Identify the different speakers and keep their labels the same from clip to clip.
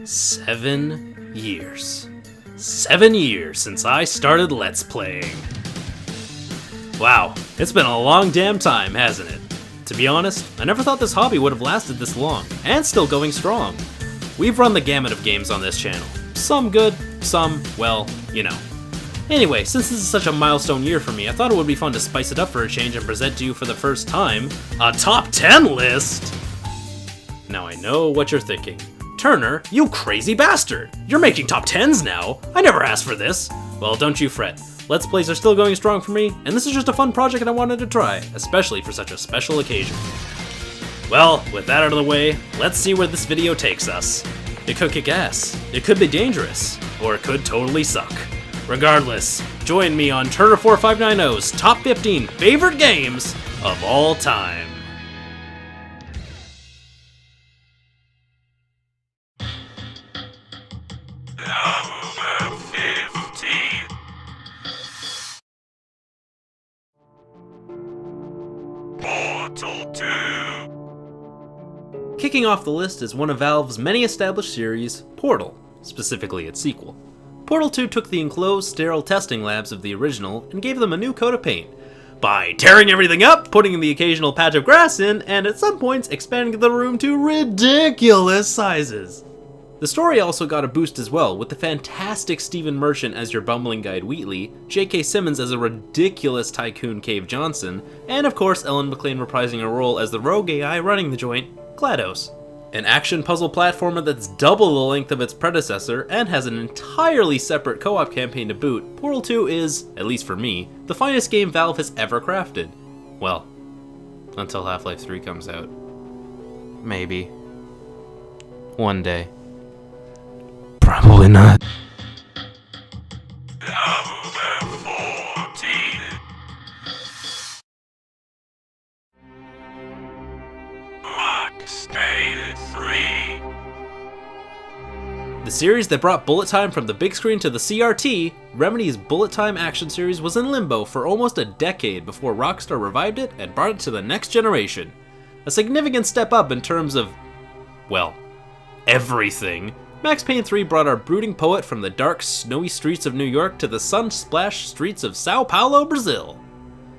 Speaker 1: 7 years. 7 years since I started Let's Playing. Wow, it's been a long damn time, hasn't it? To be honest, I never thought this hobby would have lasted this long, and still going strong. We've run the gamut of games on this channel. Some good, some, well, you know. Anyway, since this is such a milestone year for me, I thought it would be fun to spice it up for a change and present to you for the first time, a top 10 list! Now I know what you're thinking. Turner, you crazy bastard! You're making top 10s now! I never asked for this! Well, don't you fret. Let's Plays are still going strong for me, and this is just a fun project I wanted to try, especially for such a special occasion. Well, with that out of the way, let's see where this video takes us. It could kick ass, it could be dangerous, or it could totally suck. Regardless, join me on Turner459O's Top 15 Favorite Games of All Time. Kicking off the list is one of Valve's many established series, Portal, specifically its sequel. Portal 2 took the enclosed, sterile testing labs of the original and gave them a new coat of paint, by tearing everything up, putting the occasional patch of grass in, and at some points expanding the room to ridiculous sizes. The story also got a boost as well, with the fantastic Stephen Merchant as your bumbling guide Wheatley, J.K. Simmons as a ridiculous tycoon Cave Johnson, and of course Ellen McLean reprising her role as the rogue AI running the joint, GLaDOS. An action puzzle platformer that's double the length of its predecessor and has an entirely separate co-op campaign to boot, Portal 2 is, at least for me, the finest game Valve has ever crafted. Well, until Half-Life 3 comes out. Maybe. One day. Probably not. The series that brought bullet time from the big screen to the CRT, Remedy's bullet time action series was in limbo for almost a decade before Rockstar revived it and brought it to the next generation. A significant step up in terms of, well, everything. Max Payne 3 brought our brooding poet from the dark, snowy streets of New York to the sun-splashed streets of Sao Paulo, Brazil.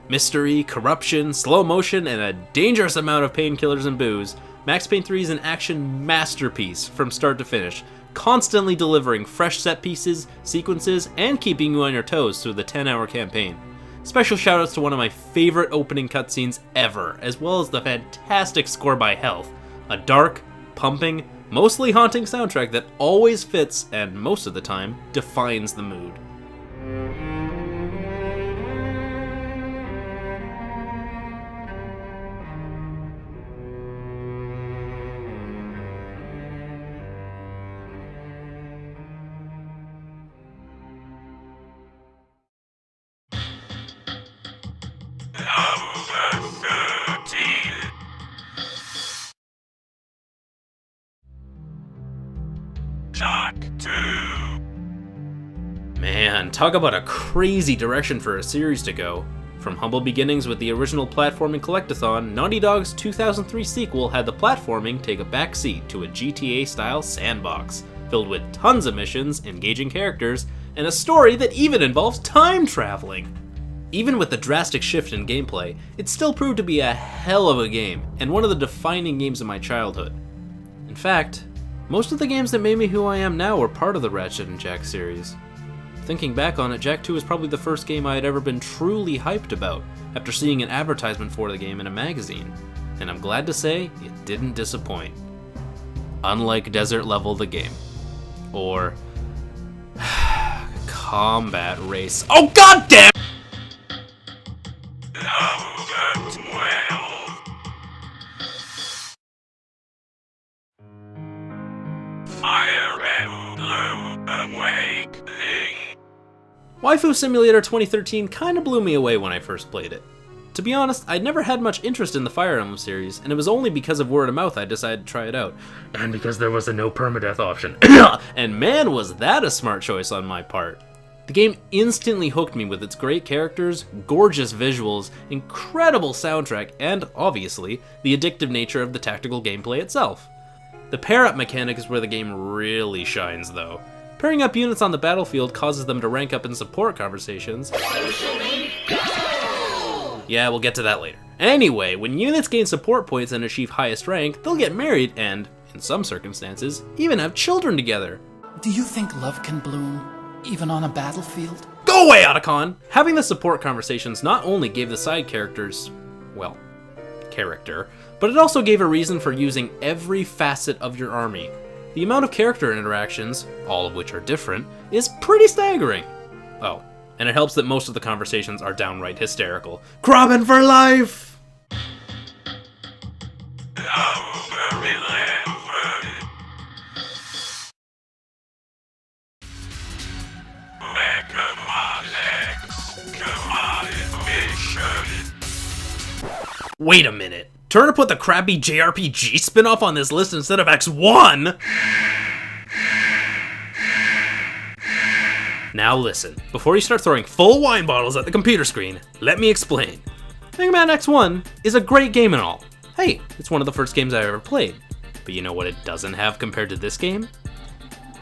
Speaker 1: Mystery, corruption, slow motion, and a dangerous amount of painkillers and booze, Max Payne 3 is an action masterpiece from start to finish, constantly delivering fresh set pieces, sequences, and keeping you on your toes through the 10-hour campaign. Special shoutouts to one of my favorite opening cutscenes ever, as well as the fantastic score by Health, a dark, pumping, mostly haunting soundtrack that always fits and most of the time defines the mood. Man, talk about a crazy direction for a series to go. From humble beginnings with the original platforming collectathon, Naughty Dog's 2003 sequel had the platforming take a backseat to a GTA-style sandbox, filled with tons of missions, engaging characters, and a story that even involves time traveling. Even with the drastic shift in gameplay, it still proved to be a hell of a game, and one of the defining games of my childhood. In fact, most of the games that made me who I am now were part of the Ratchet & Jack series. Thinking back on it, Jak 2 was probably the first game I had ever been truly hyped about, after seeing an advertisement for the game in a magazine, and I'm glad to say it didn't disappoint. Unlike Desert Level the game. Or Combat Race. Oh god damn! Fire Emblem Awakening. Waifu Simulator 2013 kinda blew me away when I first played it. To be honest, I'd never had much interest in the Fire Emblem series, and it was only because of word of mouth I decided to try it out. And because there was a no permadeath option. And man, was that a smart choice on my part. The game instantly hooked me with its great characters, gorgeous visuals, incredible soundtrack, and, obviously, the addictive nature of the tactical gameplay itself. The pair-up mechanic is where the game really shines, though. Pairing up units on the battlefield causes them to rank up in support conversations. Yeah, we'll get to that later. Anyway, when units gain support points and achieve highest rank, they'll get married and, in some circumstances, even have children together.
Speaker 2: Do you think love can bloom, even on a battlefield?
Speaker 1: Go away, Otacon! Having the support conversations not only gave the side characters, well, character, but it also gave a reason for using every facet of your army. The amount of character interactions, all of which are different, is pretty staggering. Oh, and it helps that most of the conversations are downright hysterical. Crabbin' for life! Wait a minute. Turner put the crappy JRPG spin-off on this list instead of X1? Now listen, before you start throwing full wine bottles at the computer screen, let me explain. Mega Man X1 is a great game and all. Hey, it's one of the first games I ever played. But you know what it doesn't have compared to this game?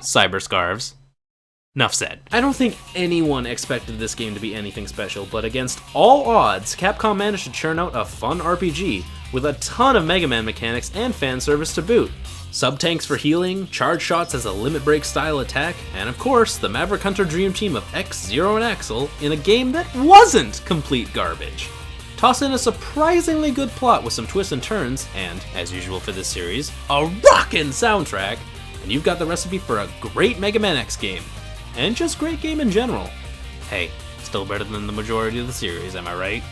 Speaker 1: Cyber Scarves. Nuff said. I don't think anyone expected this game to be anything special, but against all odds, Capcom managed to churn out a fun RPG with a ton of Mega Man mechanics and fan service to boot. Sub-tanks for healing, charge shots as a limit break style attack, and of course, the Maverick Hunter dream team of X, Zero, and Axel in a game that wasn't complete garbage. Toss in a surprisingly good plot with some twists and turns, and, as usual for this series, a rockin' soundtrack, and you've got the recipe for a great Mega Man X game. And just great game in general. Hey, still better than the majority of the series, am I right?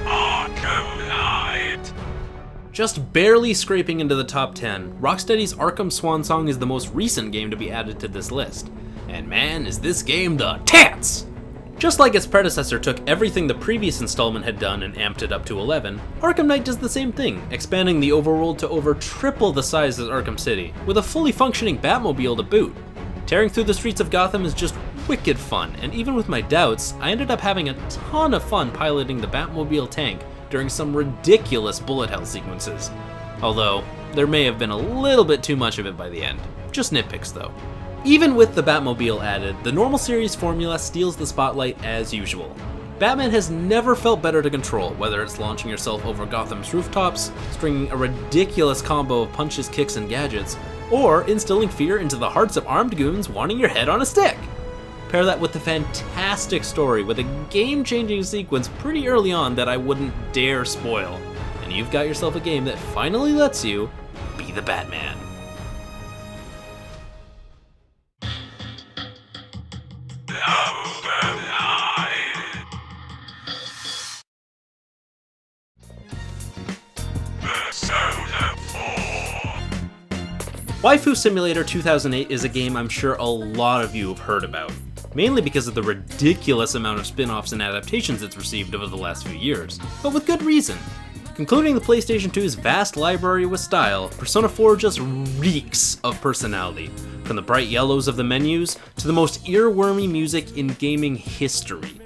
Speaker 1: Arkham Knight. Just barely scraping into the top 10, Rocksteady's Arkham Swansong is the most recent game to be added to this list. And man, is this game the tits! Just like its predecessor took everything the previous installment had done and amped it up to 11, Arkham Knight does the same thing, expanding the overworld to over triple the size of Arkham City, with a fully functioning Batmobile to boot. Tearing through the streets of Gotham is just wicked fun, and even with my doubts, I ended up having a ton of fun piloting the Batmobile tank during some ridiculous bullet hell sequences. Although, there may have been a little bit too much of it by the end. Just nitpicks though. Even with the Batmobile added, the normal series formula steals the spotlight as usual. Batman has never felt better to control, whether it's launching yourself over Gotham's rooftops, stringing a ridiculous combo of punches, kicks, and gadgets, or instilling fear into the hearts of armed goons wanting your head on a stick. Pair that with the fantastic story with a game-changing sequence pretty early on that I wouldn't dare spoil, and you've got yourself a game that finally lets you be the Batman. Waifu Simulator 2008 is a game I'm sure a lot of you have heard about, mainly because of the ridiculous amount of spin-offs and adaptations it's received over the last few years, but with good reason. Concluding the PlayStation 2's vast library with style, Persona 4 just reeks of personality, from the bright yellows of the menus to the most earwormy music in gaming history.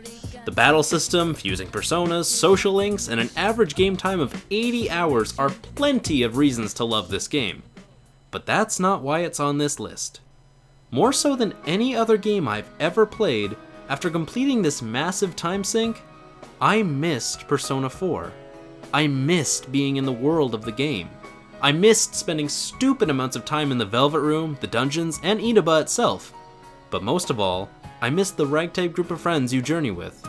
Speaker 1: The battle system, fusing personas, social links, and an average game time of 80 hours are plenty of reasons to love this game. But that's not why it's on this list. More so than any other game I've ever played, after completing this massive time sink, I missed Persona 4. I missed being in the world of the game. I missed spending stupid amounts of time in the Velvet Room, the dungeons, and Inaba itself. But most of all, I missed the ragtag group of friends you journey with.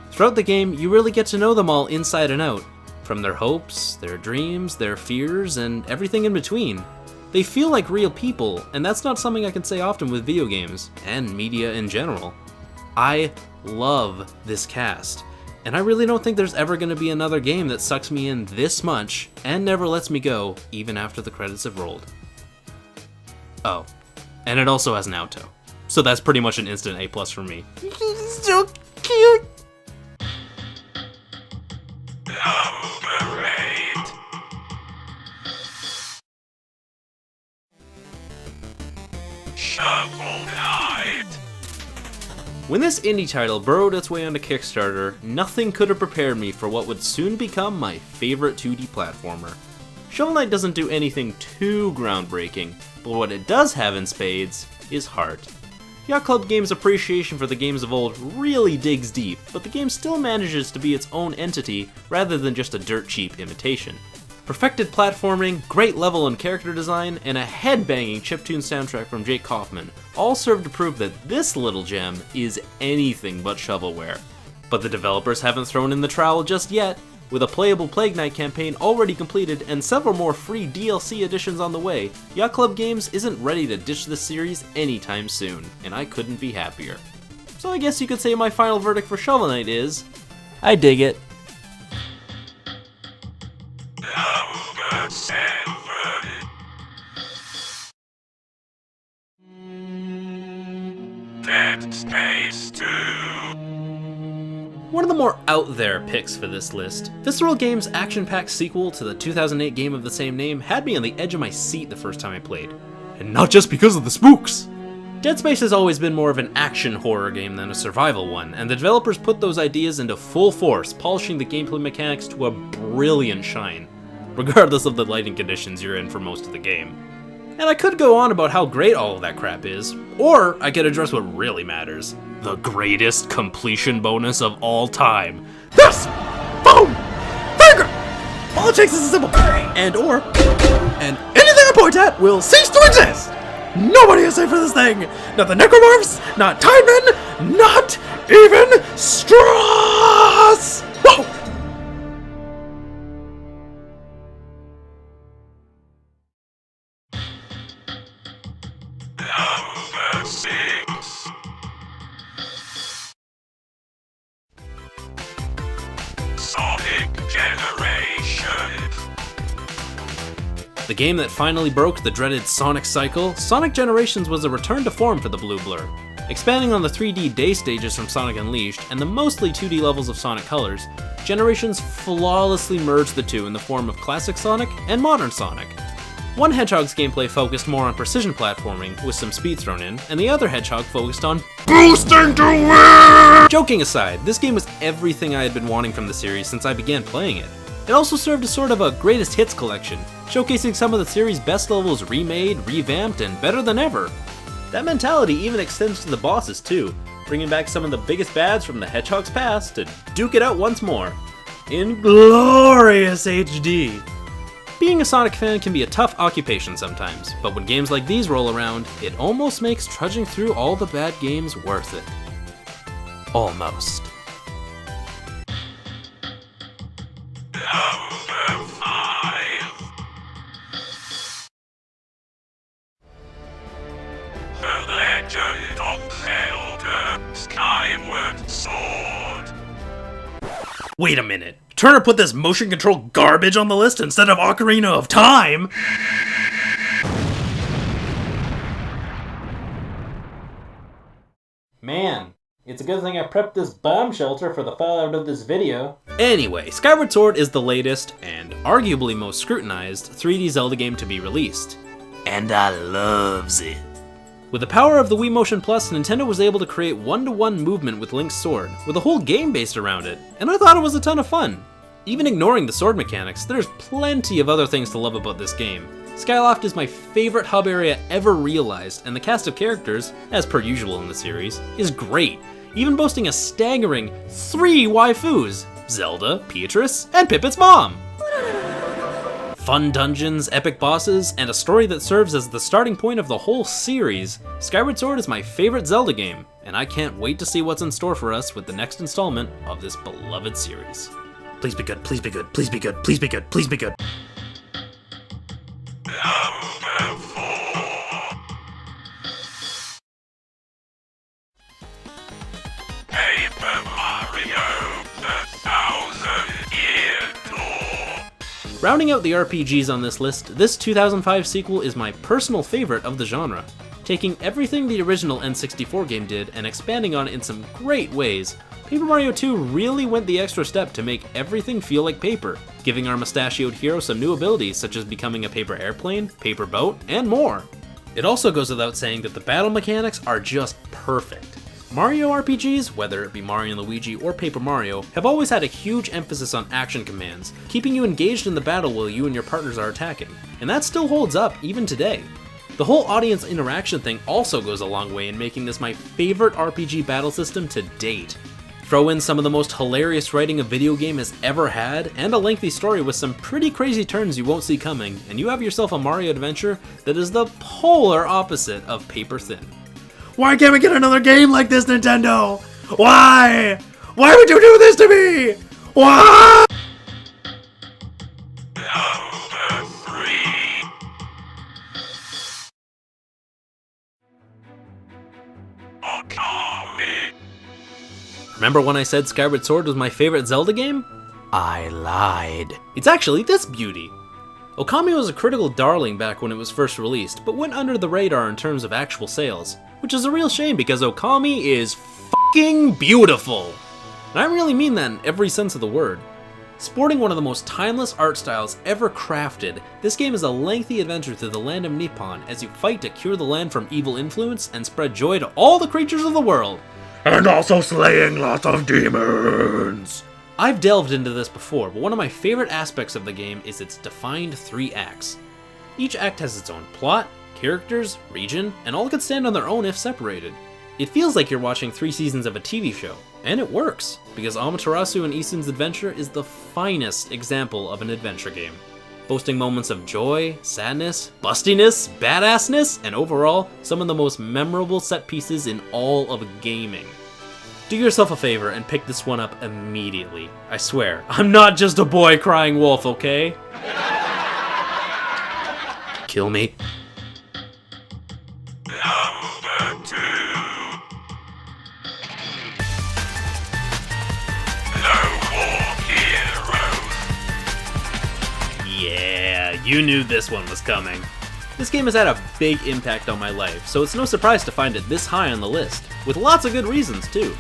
Speaker 1: Throughout the game, you really get to know them all inside and out, from their hopes, their dreams, their fears, and everything in between. They feel like real people, and that's not something I can say often with video games, and media in general. I love this cast, and I really don't think there's ever going to be another game that sucks me in this much, and never lets me go, even after the credits have rolled. Oh, and it also has an outro, so that's pretty much an instant A+ for me. So cute! Shovel Knight. When this indie title burrowed its way onto Kickstarter, nothing could have prepared me for what would soon become my favorite 2D platformer. Shovel Knight doesn't do anything too groundbreaking, but what it does have in spades is heart. Yacht Club Games' appreciation for the games of old really digs deep, but the game still manages to be its own entity rather than just a dirt cheap imitation. Perfected platforming, great level and character design, and a head-banging chiptune soundtrack from Jake Kaufman all serve to prove that this little gem is anything but shovelware. But the developers haven't thrown in the trowel just yet. With a playable Plague Knight campaign already completed and several more free DLC additions on the way, Yacht Club Games isn't ready to ditch this series anytime soon, and I couldn't be happier. So I guess you could say my final verdict for Shovel Knight is, I dig it.
Speaker 3: Dead Space 2.
Speaker 1: One of the more out there picks for this list, Visceral Games' action-packed sequel to the 2008 game of the same name had me on the edge of my seat the first time I played. And not just because of the spooks! Dead Space has always been more of an action horror game than a survival one, and the developers put those ideas into full force, polishing the gameplay mechanics to a brilliant shine, regardless of the lighting conditions you're in for most of the game. And I could go on about how great all of that crap is, or I could address what really matters. The greatest completion bonus of all time. This! Boom! Finger! All it takes is a simple and or, and anything I point at will cease to exist! Nobody is safe for this thing! Not the necromorphs, not timemen, not even Straws! Whoa!
Speaker 3: Number 6. Sonic Generation.
Speaker 1: The game that finally broke the dreaded Sonic cycle, Sonic Generations was a return to form for the Blue Blur. Expanding on the 3D day stages from Sonic Unleashed and the mostly 2D levels of Sonic Colors, Generations flawlessly merged the two in the form of classic Sonic and modern Sonic. One Hedgehog's gameplay focused more on precision platforming, with some speed thrown in, and the other Hedgehog focused on boosting to win! Joking aside, this game was everything I had been wanting from the series since I began playing it. It also served as sort of a greatest hits collection, showcasing some of the series' best levels remade, revamped, and better than ever. That mentality even extends to the bosses too, bringing back some of the biggest bads from the Hedgehog's past to duke it out once more. In glorious HD! Being a Sonic fan can be a tough occupation sometimes, but when games like these roll around, it almost makes trudging through all the bad games worth it. Almost.
Speaker 3: Number 5. The Legend of Zelda Skyward Sword.
Speaker 1: Wait a minute. Turner put this motion control garbage on the list instead of Ocarina of Time? Man, it's a good thing I prepped this bomb shelter for the fallout of this video. Anyway, Skyward Sword is the latest, and arguably most scrutinized, 3D Zelda game to be released. And I loves it. With the power of the Wii Motion Plus, Nintendo was able to create one-to-one movement with Link's sword, with a whole game based around it, and I thought it was a ton of fun. Even ignoring the sword mechanics, there's plenty of other things to love about this game. Skyloft is my favorite hub area ever realized, and the cast of characters, as per usual in the series, is great, even boasting a staggering 3 waifus: Zelda, Beatrice, and Pipit's mom! Fun dungeons, epic bosses, and a story that serves as the starting point of the whole series, Skyward Sword is my favorite Zelda game, and I can't wait to see what's in store for us with the next installment of this beloved series. Please be good, please be good, please be good, please be good, please be good.
Speaker 3: Number 4. Paper Mario: The Thousand-Year Door.
Speaker 1: Rounding out the RPGs on this list, this 2005 sequel is my personal favorite of the genre. Taking everything the original N64 game did and expanding on it in some great ways, Paper Mario 2 really went the extra step to make everything feel like paper, giving our mustachioed hero some new abilities such as becoming a paper airplane, paper boat, and more. It also goes without saying that the battle mechanics are just perfect. Mario RPGs, whether it be Mario & Luigi or Paper Mario, have always had a huge emphasis on action commands, keeping you engaged in the battle while you and your partners are attacking, and that still holds up even today. The whole audience interaction thing also goes a long way in making this my favorite RPG battle system to date. Throw in some of the most hilarious writing a video game has ever had, and a lengthy story with some pretty crazy turns you won't see coming, and you have yourself a Mario adventure that is the polar opposite of paper thin.
Speaker 4: Why can't we get another game like this, Nintendo? Why? Why would you do this to me? Why?
Speaker 3: Number 3. Okami.
Speaker 1: Remember when I said Skyward Sword was my favorite Zelda game? I lied. It's actually this beauty. Okami was a critical darling back when it was first released, but went under the radar in terms of actual sales, which is a real shame because Okami is fucking beautiful. And I really mean that in every sense of the word. Sporting one of the most timeless art styles ever crafted, this game is a lengthy adventure through the land of Nippon as you fight to cure the land from evil influence and spread joy to all the creatures of the world.
Speaker 4: And also slaying lots of demons.
Speaker 1: I've delved into this before, but one of my favorite aspects of the game is its defined 3 acts. Each act has its own plot, characters, region, and all could stand on their own if separated. It feels like you're watching 3 seasons of a TV show, and it works, because Amaterasu and Isun's adventure is the finest example of an adventure game, boasting moments of joy, sadness, bustiness, badassness, and overall, some of the most memorable set pieces in all of gaming. Do yourself a favor and pick this one up immediately. I swear, I'm not just a boy crying wolf, okay? Kill me.
Speaker 3: Number 2. No more heroes.
Speaker 1: Yeah, you knew this one was coming. This game has had a big impact on my life, so it's no surprise to find it this high on the list, with lots of good reasons too.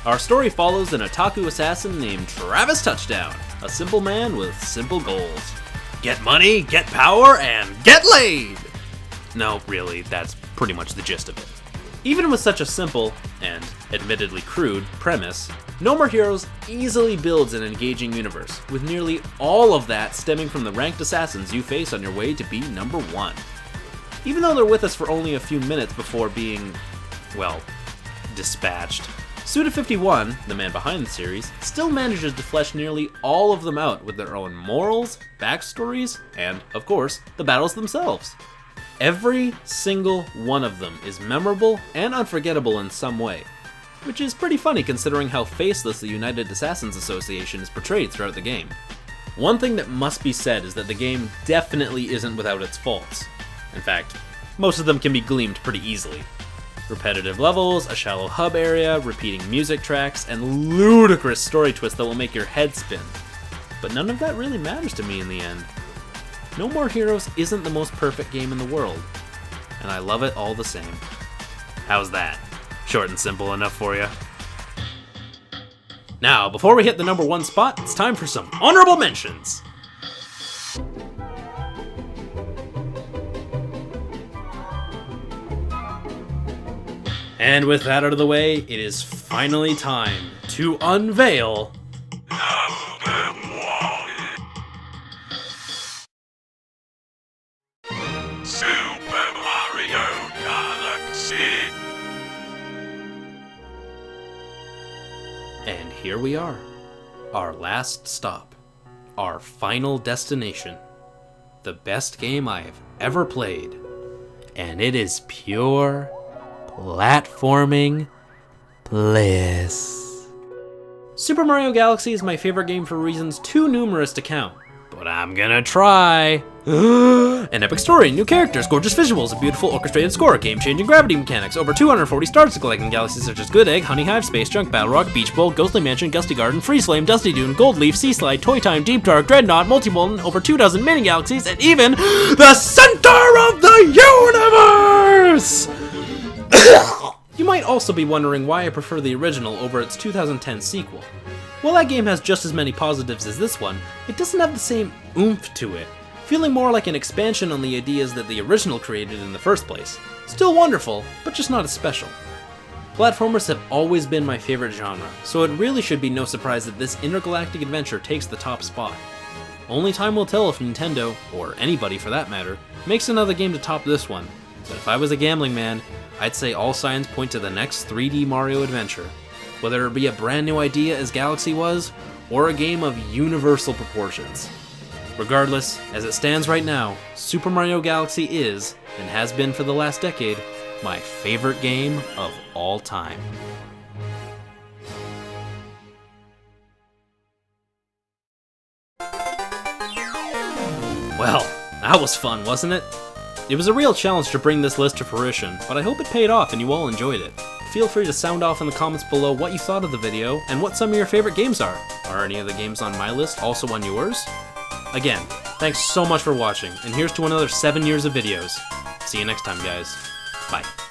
Speaker 1: Our story follows an otaku assassin named Travis Touchdown, a simple man with simple goals. Get money, get power, and get laid! No, really, that's pretty much the gist of it. Even with such a simple, and admittedly crude, premise, No More Heroes easily builds an engaging universe, with nearly all of that stemming from the ranked assassins you face on your way to be number 1. Even though they're with us for only a few minutes before being, well, dispatched, Suda51, the man behind the series, still manages to flesh nearly all of them out with their own morals, backstories, and, of course, the battles themselves. Every single one of them is memorable and unforgettable in some way, which is pretty funny considering how faceless the United Assassins Association is portrayed throughout the game. One thing that must be said is that the game definitely isn't without its faults. In fact, most of them can be gleaned pretty easily. Repetitive levels, a shallow hub area, repeating music tracks, and ludicrous story twists that will make your head spin. But none of that really matters to me in the end. No More Heroes isn't the most perfect game in the world, and I love it all the same. How's that? Short and simple enough for you? Now, before we hit the number 1 spot, it's time for some honorable mentions! And with that out of the way, it is finally time to unveil
Speaker 3: Number 1. Super Mario Galaxy.
Speaker 1: And here we are, our last stop, our final destination, the best game I have ever played, and it is pure platforming bliss. Super Mario Galaxy is my favorite game for reasons too numerous to count, but I'm gonna try. An epic story, new characters, gorgeous visuals, a beautiful orchestrated score, game-changing gravity mechanics, over 240 stars to collect in galaxies such as Good Egg, Honey Hive, Space Junk, Battle Rock, Beach Bowl, Ghostly Mansion, Gusty Garden, Freeze Flame, Dusty Dune, Gold Leaf, Sea Slide, Toy Time, Deep Dark, Dreadnought, Multi-Molten, over 24 mini galaxies, and even the center of the universe! You might also be wondering why I prefer the original over its 2010 sequel. While that game has just as many positives as this one, it doesn't have the same oomph to it, feeling more like an expansion on the ideas that the original created in the first place. Still wonderful, but just not as special. Platformers have always been my favorite genre, so it really should be no surprise that this intergalactic adventure takes the top spot. Only time will tell if Nintendo, or anybody for that matter, makes another game to top this one, but if I was a gambling man, I'd say all signs point to the next 3D Mario adventure. Whether it be a brand new idea as Galaxy was, or a game of universal proportions. Regardless, as it stands right now, Super Mario Galaxy is, and has been for the last decade, my favorite game of all time. Well, that was fun, wasn't it? It was a real challenge to bring this list to fruition, but I hope it paid off and you all enjoyed it. Feel free to sound off in the comments below what you thought of the video and what some of your favorite games are. Are any of the games on my list also on yours? Again, thanks so much for watching, and here's to another 7 years of videos. See you next time, guys. Bye.